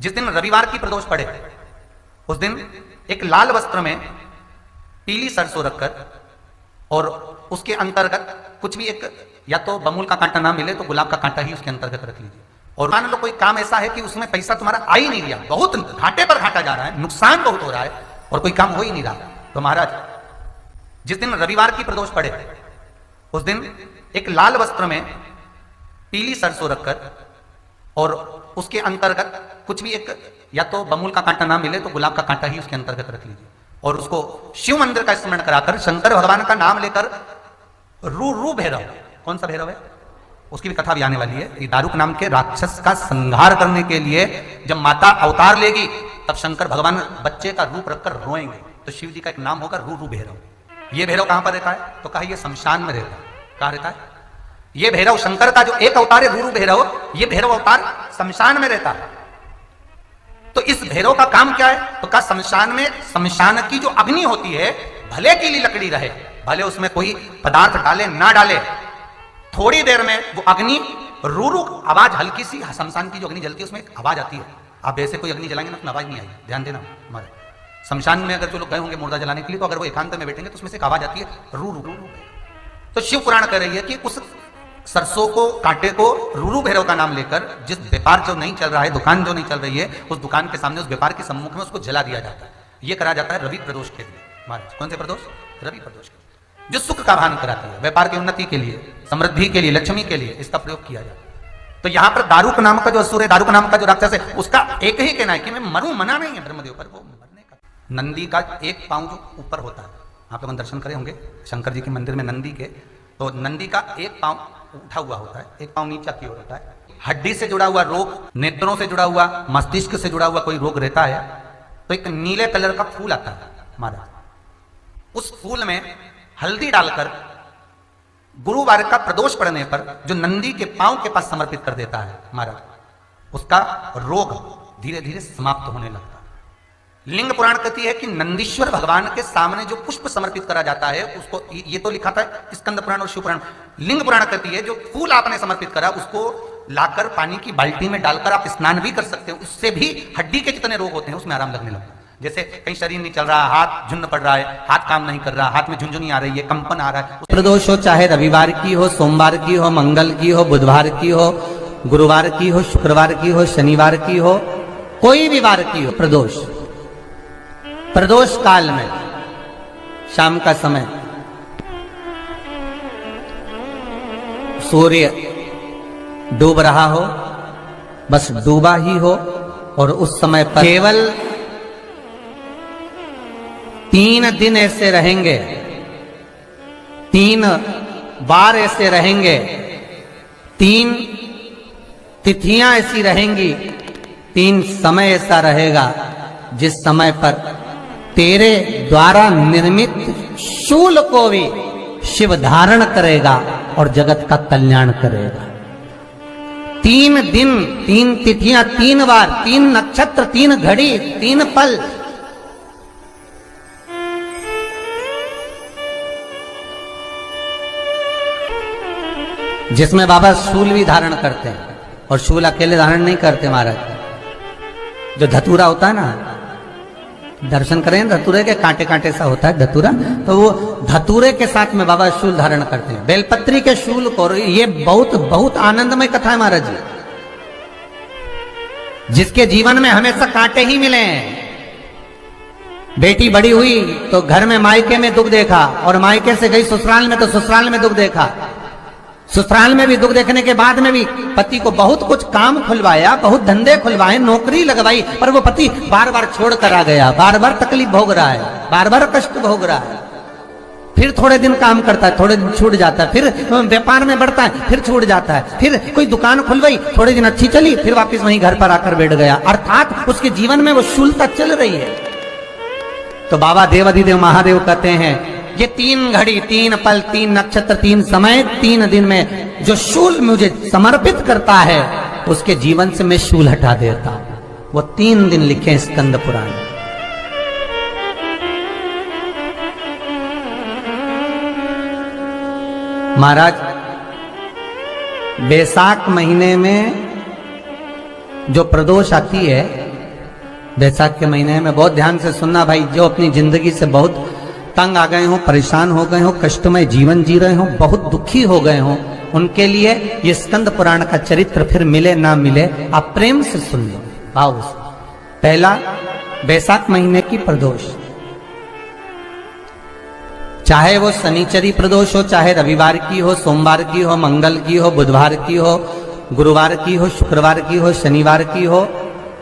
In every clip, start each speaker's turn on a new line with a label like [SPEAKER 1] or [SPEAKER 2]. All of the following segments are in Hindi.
[SPEAKER 1] जिस दिन रविवार की प्रदोष पड़े उस दिन एक लाल वस्त्र में पीली सरसों रखकर और उसके अंतर्गत कुछ भी एक या तो बमूल का कांटा ना मिले तो गुलाब का कांटा ही उसके अंतर्गत रख लीजिए। और मान लो कोई काम ऐसा है कि उसमें पैसा तुम्हारा आ ही नहीं रहा, बहुत घाटे पर घाटा जा रहा है, नुकसान बहुत हो रहा है और कोई काम हो ही नहीं रहा, तो महाराज जिस दिन रविवार की प्रदोष पड़े उस दिन एक लाल वस्त्र में पीली सरसों रखकर और उसके अंतर्गत कुछ भी एक या तो बमूल का कांटा ना मिले तो गुलाब का कांटा ही उसके अंतर्गत रख लीजिए और उसको शिव मंदिर का स्मरण कराकर शंकर भगवान का नाम लेकर रू भैरव, कौन सा भैरव है उसकी भी कथा भी आने वाली है। ये दारुक नाम के राक्षस का संहार करने के लिए जब माता अवतार लेगी तब शंकर भगवान बच्चे का रूप रखकर रोएंगे, तो शिव जी का एक नाम होगा रू भैरव। ये भैरव कहां पर रहता है तो कहा ये शमशान में रहता है। कहां रहता है ये भैरव? शंकर का जो एक अवतार है रू भैरव, ये भैरव अवतार शमशान में रहता है। तो इस भैरव का काम क्या है तो कहा शमशान में, शमशान की जो अग्नि होती है भले गीली लकड़ी रहे, भले उसमें कोई पदार्थ डाले ना डाले, थोड़ी देर में वो अग्नि रू आवाज, हल्की सी शमशान की जो अग्नि जलती है उसमें एक आवाज आती है। आप ऐसे कोई अग्नि जलाएंगे ना तो आवाज नहीं आई, ध्यान देना। हमारे शमशान में अगर जो लोग गए होंगे मुर्दा जलाने के लिए तो अगर वो एकांत में बैठेंगे तो उसमें से एक आवाज आती है रू रू रू। तो शिव पुराण कह रही है कि उस सरसों को, कांटे को रूरू भैरव का नाम लेकर जिस व्यापार जो नहीं चल रहा है, दुकान जो नहीं चल रही है, उस दुकान के सामने, उस व्यापार के सम्मुख में उसको जला दिया जाता है। यह करा जाता है रवि प्रदोष के लिए। महाराज कौन से प्रदोष? रवि प्रदोष के लिए, जो सुख का भान कराती है, व्यापार की उन्नति के लिए, समृद्धि के लिए, लक्ष्मी के लिए इसका प्रयोग किया जाता है। तो यहां पर दारुक नाम का जो असुर है, दारुक नाम का जो राक्षस है, उसका एक ही कहना है कि मैं मरूं, मना नहीं है ब्रह्मदेव पर, वो मरने का। नंदी का एक पांव जो ऊपर होता है, आप लोग दर्शन करे होंगे शंकर जी के मंदिर में नंदी के, तो नंदी का एक पांव उठा हुआ होता है, एक पांव नीचा की ओर होता है। हड्डी से जुड़ा हुआ रोग, नेत्रों से जुड़ा हुआ, मस्तिष्क से जुड़ा हुआ कोई रोग रहता है तो एक नीले कलर का फूल आता है महाराज, उस फूल में हल्दी डालकर गुरुवार का प्रदोष पड़ने पर जो नंदी के पांव के पास समर्पित कर देता है महाराज, उसका रोग धीरे धीरे समाप्त होने लगता है। लिंग पुराण कहती है कि नंदीश्वर भगवान के सामने जो पुष्प समर्पित करा जाता है उसको, ये तो लिखा था स्कंद पुराण और शिव पुराण। लिंग पुराण कहती है जो फूल आपने समर्पित करा उसको लाकर पानी की बाल्टी में डालकर आप स्नान भी कर सकते हो, उससे भी हड्डी के जितने रोग होते हैं उसमें आराम लगने लगता है। जैसे कहीं शरीर नहीं चल रहा, हाथ झुन्न पड़ रहा है, हाथ काम नहीं कर रहा, हाथ में झुंझुनी आ रही है, कंपन आ रहा है,
[SPEAKER 2] प्रदोष हो चाहे रविवार की हो, सोमवार की हो, मंगल की हो, बुधवार की हो, गुरुवार की हो, शुक्रवार की हो, शनिवार की हो, कोई भी वार की हो, प्रदोष काल में शाम का समय सूर्य डूब रहा हो, बस डूबा ही हो, और उस समय पर केवल 3 दिन ऐसे रहेंगे, 3 बार ऐसे रहेंगे, 3 तिथियां ऐसी रहेंगी, 3 समय ऐसा रहेगा जिस समय पर तेरे द्वारा निर्मित शूल को भी शिव धारण करेगा और जगत का कल्याण करेगा। 3 दिन, 3 तिथियां, 3 बार, 3 नक्षत्र, 3 घड़ी, 3 पल, जिसमें बाबा शूल भी धारण करते हैं। और शूल अकेले धारण नहीं करते महाराज, जो धतूरा होता है ना, दर्शन करें धतूरे के, कांटे कांटे सा होता है धतूरा, तो वो धतूरे के साथ में बाबा शूल धारण करते हैं, बेलपत्री के शूल को। ये बहुत बहुत आनंदमय कथा है महाराज जी, जिसके जीवन में हमेशा कांटे ही मिले हैं। बेटी बड़ी हुई तो घर में मायके में दुख देखा, और मायके से गई ससुराल में तो ससुराल में दुख देखा, ससुराल में भी दुख देखने के बाद में भी पति को बहुत कुछ काम खुलवाया, बहुत धंधे खुलवाए, नौकरी लगवाई, पर वो पति बार बार छोड़ कर आ गया, बार बार तकलीफ भोग रहा है, बार बार कष्ट भोग रहा है। फिर थोड़े दिन काम करता है, थोड़े दिन छूट जाता है, फिर व्यापार में बढ़ता है, फिर छूट जाता है, फिर कोई दुकान खुलवाई, थोड़े दिन अच्छी चली, फिर वापस वहीं घर पर आकर बैठ गया, अर्थात उसके जीवन में वो शूलता चल रही है। तो बाबा देवाधिदेव महादेव कहते हैं ये 3 घड़ी, 3 पल, 3 नक्षत्र, 3 समय, 3 दिन में जो शूल मुझे समर्पित करता है उसके जीवन से मैं शूल हटा देता हूं। वो 3 दिन लिखे स्कंद पुराण। महाराज बैसाख महीने में जो प्रदोष आती है बैसाख के महीने में बहुत ध्यान से सुनना भाई, जो अपनी जिंदगी से बहुत तंग आ गए हो, परेशान हो गए हो, कष्टमय जीवन जी रहे हो, बहुत दुखी हो गए हो, उनके लिए ये स्कंद पुराण का चरित्र फिर मिले ना मिले, आप प्रेम से सुन लो भाव से। पहला, बैसाख महीने की प्रदोष, चाहे वो शनिचरी प्रदोष हो, चाहे रविवार की हो, सोमवार की हो, मंगल की हो, बुधवार की हो, गुरुवार की हो, शुक्रवार की हो, शनिवार की हो,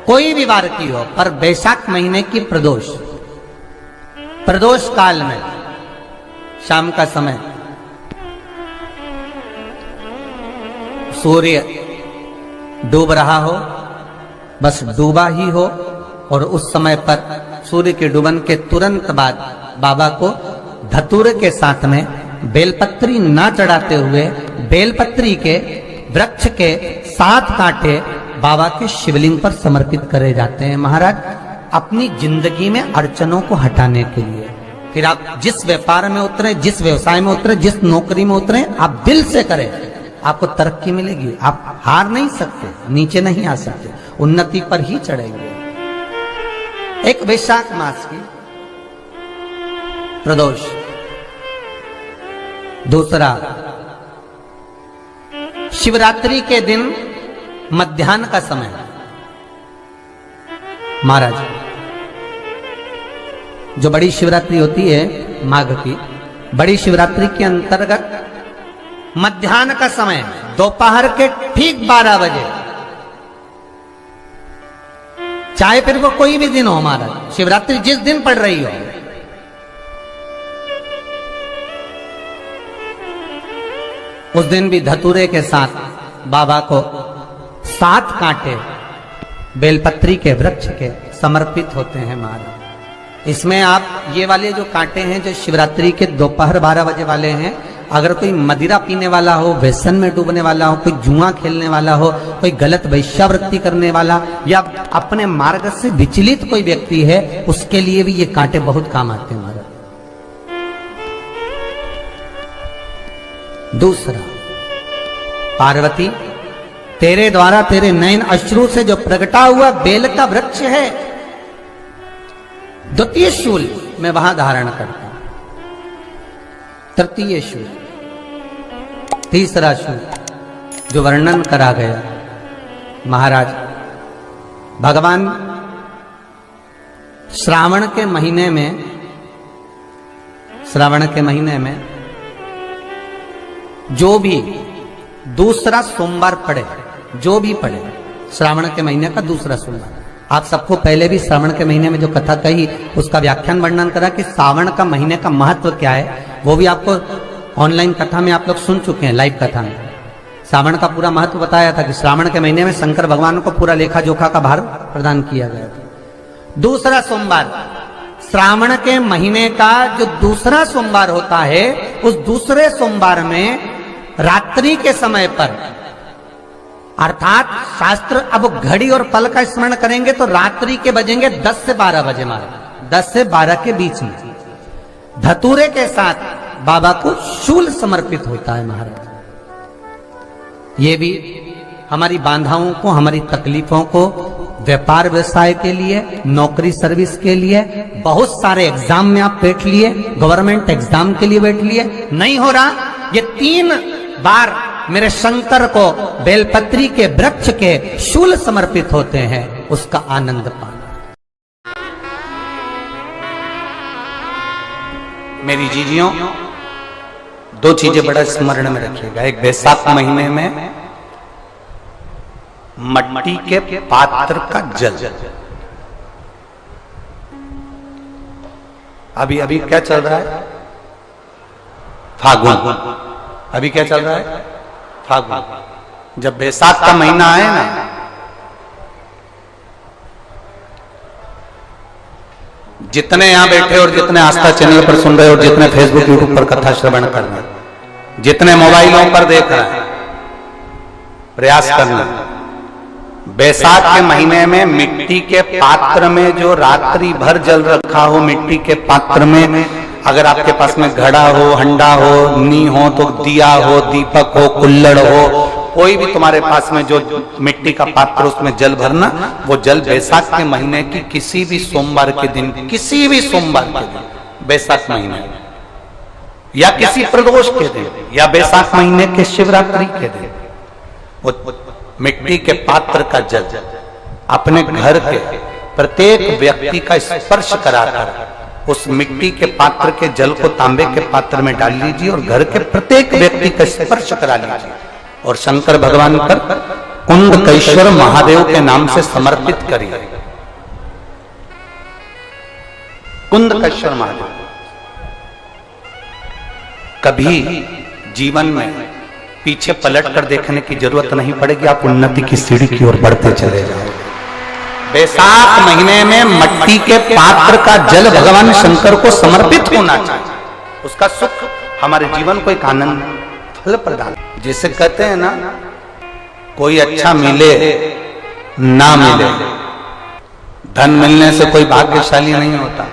[SPEAKER 2] कोई भी वार की हो, पर बैसाख महीने की प्रदोष, प्रदोष काल में शाम का समय सूर्य डूब रहा हो, बस डूबा ही हो, और उस समय पर सूर्य के डूबन के तुरंत बाद बाबा को धतूरे के साथ में बेलपत्री ना चढ़ाते हुए बेलपत्री के वृक्ष के 7 कांटे बाबा के शिवलिंग पर समर्पित करे जाते हैं महाराज, अपनी जिंदगी में अड़चनों को हटाने के लिए। फिर आप जिस व्यापार में उतरे, जिस व्यवसाय में उतरे, जिस नौकरी में उतरे, आप दिल से करें, आपको तरक्की मिलेगी। आप हार नहीं सकते, नीचे नहीं आ सकते, उन्नति पर ही चढ़ेंगे। एक वैशाख मास की प्रदोष, दूसरा शिवरात्रि के दिन मध्याह्न का समय महाराज, जो बड़ी शिवरात्रि होती है माघ की, बड़ी शिवरात्रि के अंतर्गत मध्याह्न का समय, दोपहर के ठीक 12 बजे, चाहे फिर वो कोई भी दिन हो महाराज, शिवरात्रि जिस दिन पड़ रही हो, उस दिन भी धतूरे के साथ बाबा को 7 कांटे बेलपत्री के वृक्ष के समर्पित होते हैं महाराज। इसमें आप ये वाले जो कांटे हैं, जो शिवरात्रि के दोपहर 12 बजे वाले हैं, अगर कोई मदिरा पीने वाला हो, व्यसन में डूबने वाला हो, कोई जुआ खेलने वाला हो, कोई गलत वैश्यावृत्ति करने वाला, या अपने मार्ग से विचलित कोई व्यक्ति है, उसके लिए भी ये कांटे बहुत काम आते हैं महाराज। दूसरा, पार्वती तेरे द्वारा तेरे नयन अश्रु से जो प्रगटा हुआ बेल का वृक्ष है, द्वितीय शूल मैं वहां धारण करता हूं, तृतीय शूल, तीसरा शूल जो वर्णन करा गया महाराज, भगवान श्रावण के महीने में, श्रावण के महीने में जो भी दूसरा सोमवार पड़े, जो भी पड़े, श्रावण के महीने का दूसरा सोमवार, आप सबको पहले भी श्रावण के महीने में जो कथा कही उसका व्याख्यान वर्णन करा कि श्रावण का महीने का महत्व क्या है, वो भी आपको ऑनलाइन कथा में आप लोग सुन चुके हैं, लाइव कथा में श्रावण का पूरा महत्व बताया था कि श्रावण के महीने में शंकर भगवान को पूरा लेखा जोखा का भार प्रदान किया गया था। दूसरा सोमवार, श्रावण के महीने का जो दूसरा सोमवार होता है, उस दूसरे सोमवार में रात्रि के समय पर, अर्थात शास्त्र अब घड़ी और पल का स्मरण करेंगे तो रात्रि के बजेंगे 10 से 12 बजे महाराज, 10 से 12 के बीच में धतूरे के साथ बाबा को शूल समर्पित होता है महाराज। ये भी हमारी बाधाओं को, हमारी तकलीफों को, व्यापार व्यवसाय के लिए, नौकरी सर्विस के लिए, बहुत सारे एग्जाम में आप बैठ लिए, गवर्नमेंट एग्जाम के लिए बैठ लिए, नहीं हो रहा, ये 3 बार मेरे शंकर को बेलपत्री के वृक्ष के शूल समर्पित होते हैं, उसका आनंद पाना। मेरी जीजियों, 2 चीजें बड़ा स्मरण में रखिएगा। एक, बैसाख महीने में मट्टी के पात्र का जल, अभी अभी क्या चल रहा है, फागुन, अभी क्या चल रहा है, फागुन। जब बैसाख का महीना आए ना, जितने यहां बैठे और जितने आस्था चैनल पर सुन रहे और जितने फेसबुक यूट्यूब पर कथा श्रवण कर रहे, जितने मोबाइलों पर देख रहे हैं, प्रयास करना, बैसाख के महीने में मिट्टी के पात्र में जो रात्रि भर जल रखा हो, मिट्टी के पात्र में, अगर आपके पास में घड़ा हो, हंडा हो, नी हो, तो दिया हो, दीपक हो, कुल्लड़ हो,
[SPEAKER 1] कोई भी तुम्हारे पास में जो मिट्टी का पात्र उसमें जल भरना, वो जल बैसाख के महीने की किसी भी सोमवार के दिन, किसी भी सोमवार के दिन, बैसाख महीने या किसी प्रदोष के दिन या बैसाख महीने के शिवरात्रि के दिन, वो मिट्टी के पात्र का जल अपने घर के प्रत्येक व्यक्ति का स्पर्श कराकर उस मिट्टी के पात्र के जल को तांबे के पात्र में डाल लीजिए और घर के प्रत्येक व्यक्ति का स्पर्श करा लीजिए और शंकर भगवान पर कुंडकेश्वर महादेव के नाम से समर्पित करिए। कुंडकेश्वर महादेव। कभी जीवन में पीछे पलट कर देखने की जरूरत नहीं पड़ेगी, आप उन्नति की सीढ़ी की ओर बढ़ते चले जाओगे। बैसाख महीने में मिट्टी के पात्र का जल भगवान शंकर को समर्पित होना चाहिए। उसका सुख हमारे जीवन को एक आनंद फल प्रदान। जैसे कहते हैं ना, कोई अच्छा मिले ना मिले, धन मिलने से कोई भाग्यशाली नहीं होता।